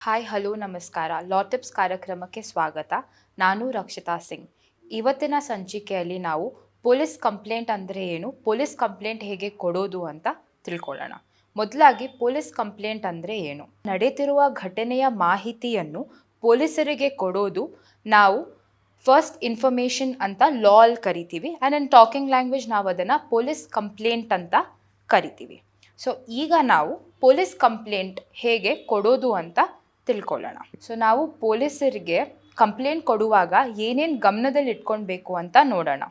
Hi hello ನಮಸ್ಕಾರ. ಲಾ tips ಕಾರ್ಯಕ್ರಮಕ್ಕೆ ಸ್ವಾಗತ. ನಾನು ರಕ್ಷಿತಾ ಸಿಂಗ್. ಇವತ್ತಿನ ಸಂಚಿಕೆಯಲ್ಲಿ ನಾವು ಪೊಲೀಸ್ ಕಂಪ್ಲೇಂಟ್ ಅಂದರೆ ಏನು, ಪೊಲೀಸ್ ಕಂಪ್ಲೇಂಟ್ ಹೇಗೆ ಕೊಡೋದು ಅಂತ ತಿಳ್ಕೊಳ್ಳೋಣ. ಮೊದಲಾಗಿ ಪೊಲೀಸ್ ಕಂಪ್ಲೇಂಟ್ ಅಂದರೆ ಏನು? ನಡೆಯುತ್ತಿರುವ ಘಟನೆಯ ಮಾಹಿತಿಯನ್ನು ಪೊಲೀಸರಿಗೆ ಕೊಡೋದು ನಾವು ಫಸ್ಟ್ ಇನ್ಫಾರ್ಮೇಷನ್ ಅಂತ ಲಾ ಅಲ್ಲಿ ಕರಿತೀವಿ. ಆ್ಯಂಡ್ ಇನ್ ಟಾಕಿಂಗ್ ಲ್ಯಾಂಗ್ವೇಜ್ ನಾವು ಅದನ್ನು ಪೊಲೀಸ್ ಕಂಪ್ಲೇಂಟ್ ಅಂತ ಕರಿತೀವಿ. ಸೊ ಈಗ ನಾವು ಪೊಲೀಸ್ ಕಂಪ್ಲೇಂಟ್ ಹೇಗೆ ಕೊಡೋದು ಅಂತ ತಿಳ್ಕೊಳ್ಳೋಣ. ಸೊ ನಾವು ಪೊಲೀಸರಿಗೆ ಕಂಪ್ಲೇಂಟ್ ಕೊಡುವಾಗ ಏನೇನು ಗಮನದಲ್ಲಿ ಇಟ್ಕೊಳ್ಬೇಕು ಅಂತ ನೋಡೋಣ.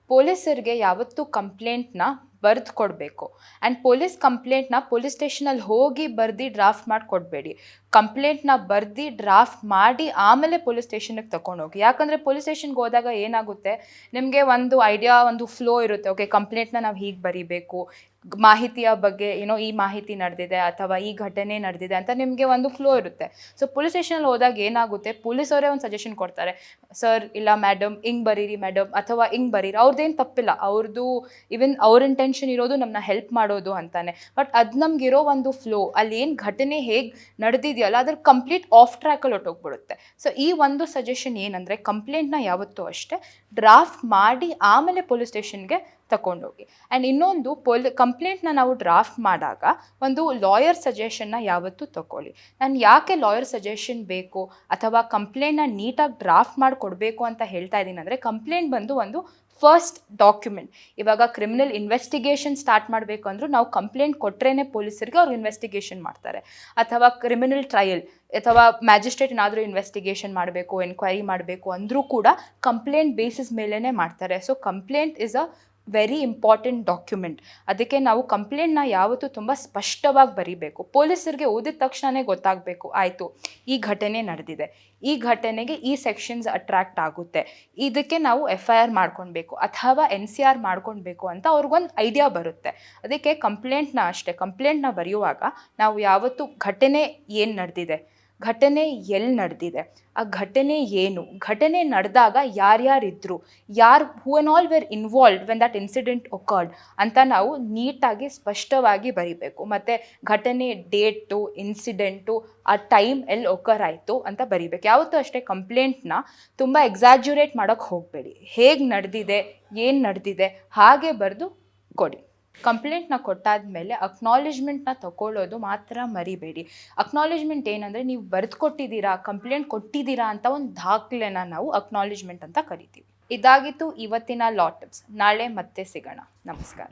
ಪೊಲೀಸರಿಗೆ ಯಾವತ್ತೂ ಕಂಪ್ಲೇಂಟ್ನ ಬರೆದು ಕೊಡಬೇಕು. ಆ್ಯಂಡ್ ಪೊಲೀಸ್ ಕಂಪ್ಲೇಂಟ್ನ ಪೊಲೀಸ್ ಸ್ಟೇಷನಲ್ಲಿ ಹೋಗಿ ಬರ್ದು ಡ್ರಾಫ್ಟ್ ಮಾಡಿ ಕೊಡಬೇಡಿ. ಕಂಪ್ಲೇಂಟ್ನ ಬರ್ದು ಡ್ರಾಫ್ಟ್ ಮಾಡಿ ಆಮೇಲೆ ಪೊಲೀಸ್ ಸ್ಟೇಷನ್ಗೆ ತೊಗೊಂಡೋಗಿ. ಯಾಕಂದರೆ ಪೊಲೀಸ್ ಸ್ಟೇಷನ್ಗೆ ಹೋದಾಗ ಏನಾಗುತ್ತೆ, ನಿಮಗೆ ಒಂದು ಐಡಿಯಾ, ಒಂದು ಫ್ಲೋ ಇರುತ್ತೆ. ಓಕೆ, ಕಂಪ್ಲೇಂಟ್ನ ನಾವು ಹೀಗೆ ಬರೀಬೇಕು, ಮಾಹಿತಿಯ ಬಗ್ಗೆ ಈ ಮಾಹಿತಿ ನಡೆದಿದೆ ಅಥವಾ ಈ ಘಟನೆ ನಡೆದಿದೆ ಅಂತ ನಿಮಗೆ ಒಂದು ಫ್ಲೋ ಇರುತ್ತೆ. ಸೊ ಪೊಲೀಸ್ ಸ್ಟೇಷನಲ್ಲಿ ಹೋದಾಗ ಏನಾಗುತ್ತೆ, ಪೊಲೀಸವರೇ ಒಂದು ಸಜೆಷನ್ ಕೊಡ್ತಾರೆ. ಸರ್ ಇಲ್ಲ ಮೇಡಮ್ ಹಿಂಗೆ ಬರೀರಿ ಮೇಡಮ್, ಅಥವಾ ಹಿಂಗೆ ಬರೀರಿ. ಅವ್ರದ್ದೇನು ತಪ್ಪಿಲ್ಲ, ಅವ್ರದ್ದು ಈವನ್ ಅವ್ರ ಇಂಟೆನ್ಷನ್ ಇರೋದು ನಮ್ಮನ್ನ ಹೆಲ್ಪ್ ಮಾಡೋದು ಅಂತಾನೆ. ಬಟ್ ಅದು ನಮಗಿರೋ ಒಂದು ಫ್ಲೋ, ಅಲ್ಲಿ ಏನು ಘಟನೆ ಹೇಗೆ ನಡೆದಿದೆಯಲ್ಲ ಅದ್ರ ಕಂಪ್ಲೀಟ್ ಆಫ್ ಟ್ರ್ಯಾಕಲ್ಲಿ ಹೊಟ್ಟೋಗ್ಬಿಡುತ್ತೆ. ಸೊ ಈ ಒಂದು ಸಜೆಷನ್ ಏನಂದರೆ, ಕಂಪ್ಲೇಂಟ್ನ ಯಾವತ್ತೂ ಅಷ್ಟೇ ಡ್ರಾಫ್ಟ್ ಮಾಡಿ ಆಮೇಲೆ ಪೊಲೀಸ್ ಸ್ಟೇಷನ್ಗೆ ತಗೊಂಡೋಗಿ. ಆ್ಯಂಡ್ ಇನ್ನೊಂದು, ಕಂಪ್ಲೇಂಟ್ನ ನಾವು ಡ್ರಾಫ್ಟ್ ಮಾಡಿದಾಗ ಒಂದು ಲಾಯರ್ ಸಜೆಷನ್ನ ಯಾವತ್ತೂ ತಗೊಳ್ಳಿ. ನಾನು ಯಾಕೆ ಲಾಯರ್ ಸಜೆಷನ್ ಬೇಕು ಅಥವಾ ಕಂಪ್ಲೇಂಟ್ನ ನೀಟಾಗಿ ಡ್ರಾಫ್ಟ್ ಮಾಡಿ ಕೊಡಬೇಕು ಅಂತ ಹೇಳ್ತಾ ಇದ್ದೀನಿ ಅಂದರೆ, ಕಂಪ್ಲೇಂಟ್ ಬಂದು ಒಂದು ಫಸ್ಟ್ ಡಾಕ್ಯುಮೆಂಟ್. ಇವಾಗ ಕ್ರಿಮಿನಲ್ ಇನ್ವೆಸ್ಟಿಗೇಷನ್ ಸ್ಟಾರ್ಟ್ ಮಾಡಬೇಕು ಅಂದರೂ ನಾವು ಕಂಪ್ಲೇಂಟ್ ಕೊಟ್ಟರೆ ಪೊಲೀಸರಿಗೆ ಅವ್ರು ಇನ್ವೆಸ್ಟಿಗೇಷನ್ ಮಾಡ್ತಾರೆ. ಅಥವಾ ಕ್ರಿಮಿನಲ್ ಟ್ರಯಲ್ ಅಥವಾ ಮ್ಯಾಜಿಸ್ಟ್ರೇಟ್ ಏನಾದರೂ ಇನ್ವೆಸ್ಟಿಗೇಷನ್ ಮಾಡಬೇಕು, ಎನ್ಕ್ವೈರಿ ಮಾಡಬೇಕು ಅಂದರೂ ಕೂಡ ಕಂಪ್ಲೇಂಟ್ ಬೇಸಿಸ್ ಮೇಲೇ ಮಾಡ್ತಾರೆ. So complaint is a very important document. ಅದಕ್ಕೆ ನಾವು ಕಂಪ್ಲೇಂಟ್ನ ಯಾವತ್ತೂ ತುಂಬ ಸ್ಪಷ್ಟವಾಗಿ ಬರೀಬೇಕು. ಪೊಲೀಸರಿಗೆ ಓದಿದ ತಕ್ಷಣವೇ ಗೊತ್ತಾಗಬೇಕು, ಆಯಿತು ಈ ಘಟನೆ ನಡೆದಿದೆ, ಈ ಘಟನೆಗೆ ಈ ಸೆಕ್ಷನ್ಸ್ ಅಟ್ರ್ಯಾಕ್ಟ್ ಆಗುತ್ತೆ, ಇದಕ್ಕೆ ನಾವು FIR ಮಾಡ್ಕೊಳ್ಬೇಕು ಅಥವಾ NCR ಮಾಡ್ಕೊಳ್ಬೇಕು ಅಂತ ಅವ್ರಿಗೊಂದು ಐಡಿಯಾ ಬರುತ್ತೆ. ಅದಕ್ಕೆ ಕಂಪ್ಲೇಂಟ್ನ ಅಷ್ಟೇ, ಕಂಪ್ಲೇಂಟ್ನ ಬರೆಯುವಾಗ ನಾವು ಯಾವತ್ತೂ ಘಟನೆ ಏನು ನಡೆದಿದೆ, ಘಟನೆ ಎಲ್ಲಿ ನಡೆದಿದೆ, ಆ ಘಟನೆ ಏನು, ಘಟನೆ ನಡೆದಾಗ ಯಾರ್ಯಾರಿದ್ರು, who and all were involved when that incident occurred ಅಂತ ನಾವು ನೀಟಾಗಿ ಸ್ಪಷ್ಟವಾಗಿ ಬರಿಬೇಕು. ಮತ್ತು ಘಟನೆ ಡೇಟು, ಇನ್ಸಿಡೆಂಟು, ಆ ಟೈಮ್ ಎಲ್ಲಿ ಒಕರ್ ಆಯಿತು ಅಂತ ಬರಿಬೇಕು. ಯಾವತ್ತೂ ಅಷ್ಟೇ ಕಂಪ್ಲೇಂಟ್ನ ತುಂಬ ಎಕ್ಸಾಜುರೇಟ್ ಮಾಡೋಕ್ಕೆ ಹೋಗಬೇಡಿ. ಹೇಗೆ ನಡೆದಿದೆ, ಏನು ನಡೆದಿದೆ ಹಾಗೆ ಬರೆದು ಕೊಡಿ. ಕಂಪ್ಲೇಂಟ್ನ ಕೊಟ್ಟಾದಮೇಲೆ ಅಕ್ನಾಲೇಜ್ಮೆಂಟ್ನ ತಗೊಳ್ಳೋದು ಮಾತ್ರ ಮರಿಬೇಡಿ. ಅಕ್ನಾಲೇಜ್ಮೆಂಟ್ ಏನಂದರೆ, ನೀವು ಬರೆದು ಕೊಟ್ಟಿದ್ದೀರಾ, ಕಂಪ್ಲೇಂಟ್ ಕೊಟ್ಟಿದ್ದೀರಾ ಅಂತ ಒಂದು ದಾಖಲೆನ ನಾವು ಅಕ್ನಾಲೇಜ್ಮೆಂಟ್ ಅಂತ ಕರಿತೀವಿ. ಇದಾಗಿತ್ತು ಇವತ್ತಿನ ಲಾ ಟಿಪ್ಸ್. ನಾಳೆ ಮತ್ತೆ ಸಿಗೋಣ. ನಮಸ್ಕಾರ.